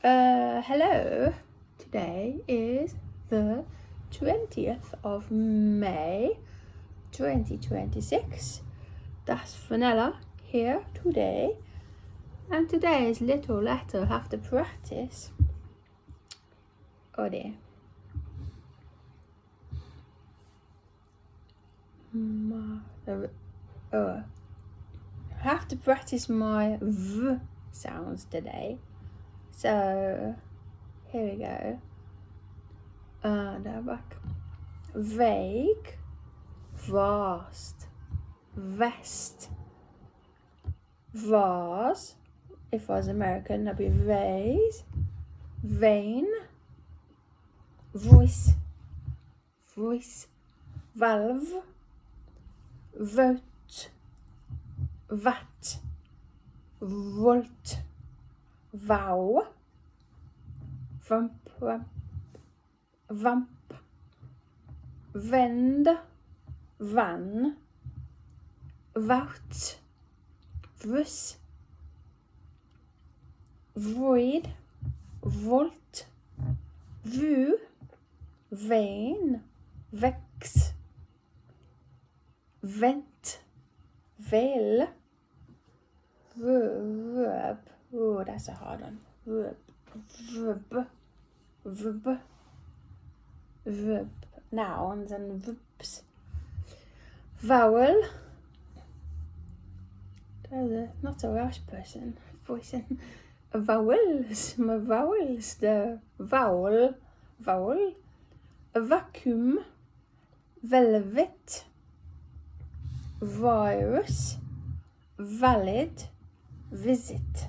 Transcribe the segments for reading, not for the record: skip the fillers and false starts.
Hello, today is the 20th of May 2026. That's Fenella here today, and today's little letter I have to practice. Oh dear. I have to practice my V sounds today. So here we go. Now back. Vague, vast, vest, vase. If I was American, that'd be vase, vein, voice, voice, valve, vote, vat, volt, vow, vamp, vamp, vend, van, vout, vrus, void, volt, vu, vein, vex, vent, veil, verb. Oh, that's a hard one. Verb, verb, verb. Nouns and verbs. Vowel. Not a Welsh person voicing vowels. My vowels. The vowel, vowel. Vacuum, velvet, virus, valid, visit,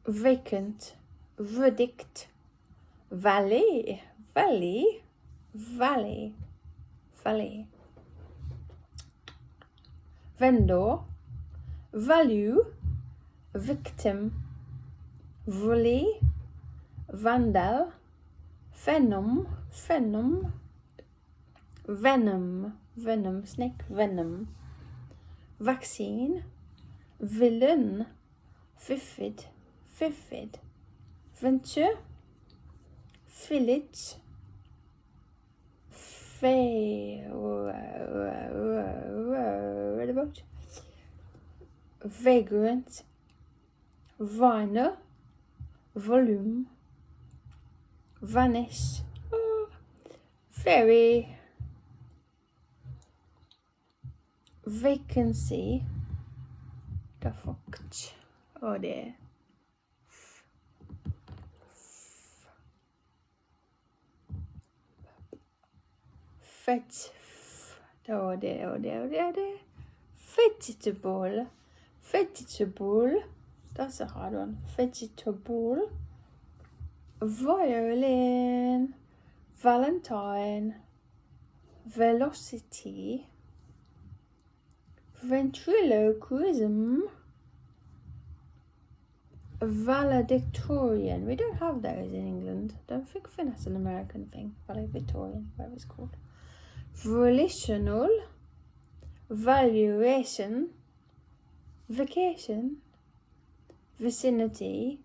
vacant, verdict, valley, valley, valley, valley, vendor, value, victim, volley, vandal, venom, venom, venom, venom, snake, venom, vaccine, villain, vivid, vivid, venture, fillet, vagrant, viner, volume, vanish, very, vacancy, the fuck, oh dear, oh dear, vegetable, vegetable, that's a hard one, vegetable, violin, valentine, velocity, ventriloquism, valedictorian. We don't have those in England. Don't think that's an American thing. Valedictorian, whatever it's called. Volitional, valuation, vacation, vicinity,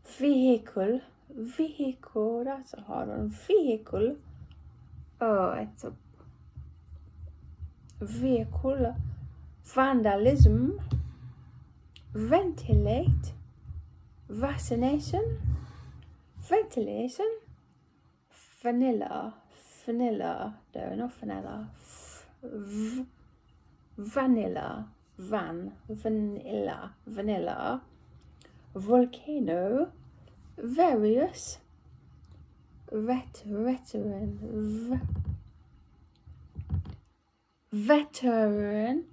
vehicle, vehicle, that's a hard one. Vehicle, oh, it's a vehicle, vandalism, ventilate, vaccination, ventilation, vanilla, vanilla, no, not vanilla, vanilla, vanilla, vanilla, volcano, various, veteran, veteran,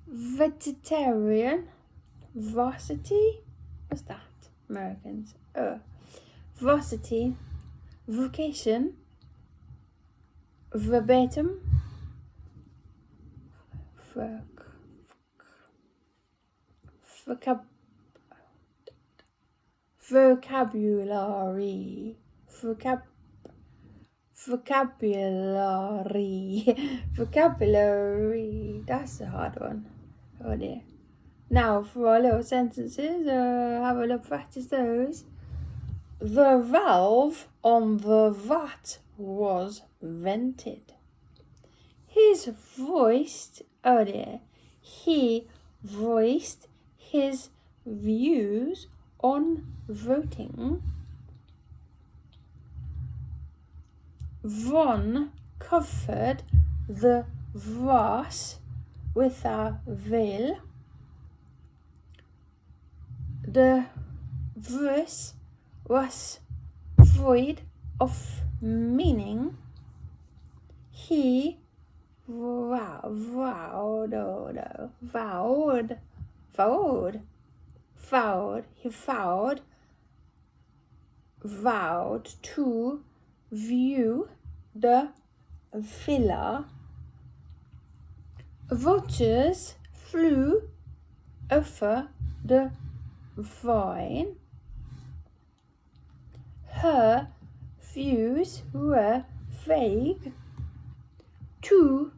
vegetarian, varsity, what's that? Americans. Varsity, vocation, verbatim, vocabulary, vocabulary, that's a hard one. Oh dear. Now for our little sentences, have a look, practice those. The valve on the vat was vented. He voiced his views on voting. Von covered the vase with a veil. The verse was void of meaning. He vowed to view the villa. Vultures flew over the vine. Her views were vague. Two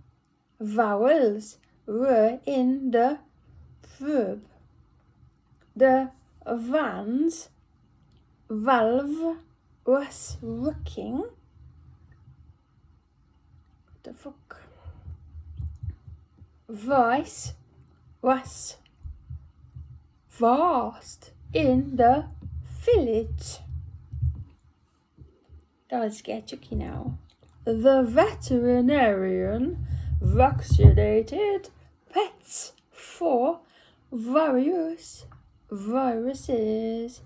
vowels were in the verb. The van's valve was working. What the fuck? Voice was vast in the village. That was get tricky now. The veterinarian vaccinated pets for various viruses.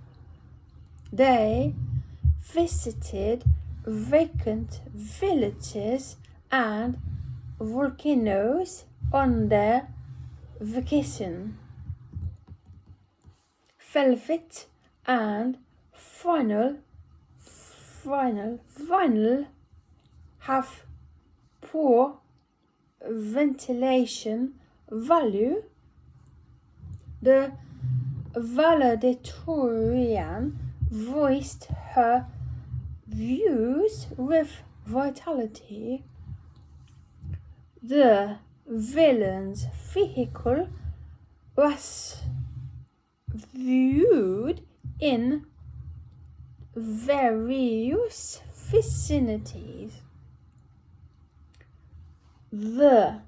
They visited vacant villages and volcanoes on their vacation. Velvet and vinyl have poor ventilation value. The valedictorian voiced her views with vitality. The villain's vehicle was viewed in various vicinities. The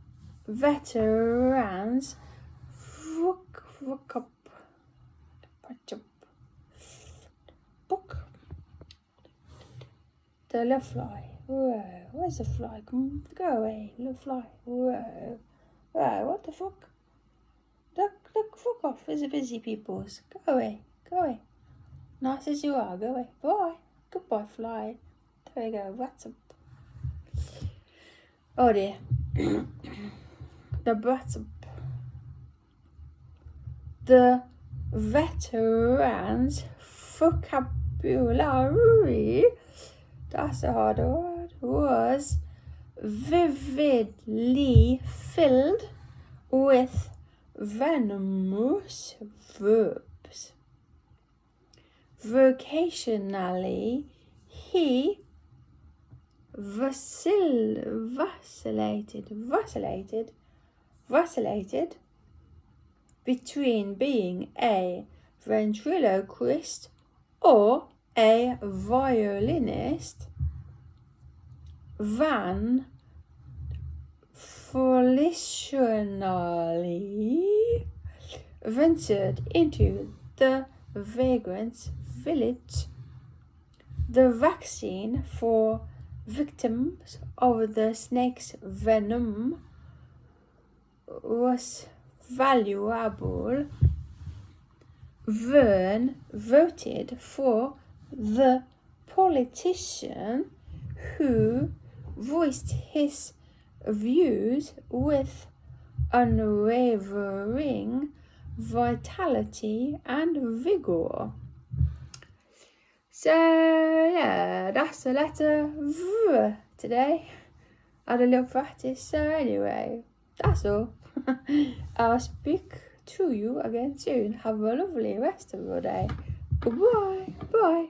veterans book the little fly. Whoa, where's the fly? Come, go away, little fly. Whoa, what the fuck? Look, fuck off. There's a busy peoples. Go away. Nice as you are, go away. Bye. Goodbye, fly. There we go. What's up? Oh dear. The what's up? The veterans' vocabulary, that's a hard word, was vividly filled with venomous verbs. Vocationally, he vacillated between being a ventriloquist or a violinist. Van volitionally ventured into the vagrant's village. The vaccine for victims of the snake's venom was valuable. Vern voted for the politician who voiced his views with unwavering vitality and vigor. So yeah, that's the letter V today. I had a little practice. So anyway, that's all. I'll speak to you again soon. Have a lovely rest of your day. Goodbye. Bye.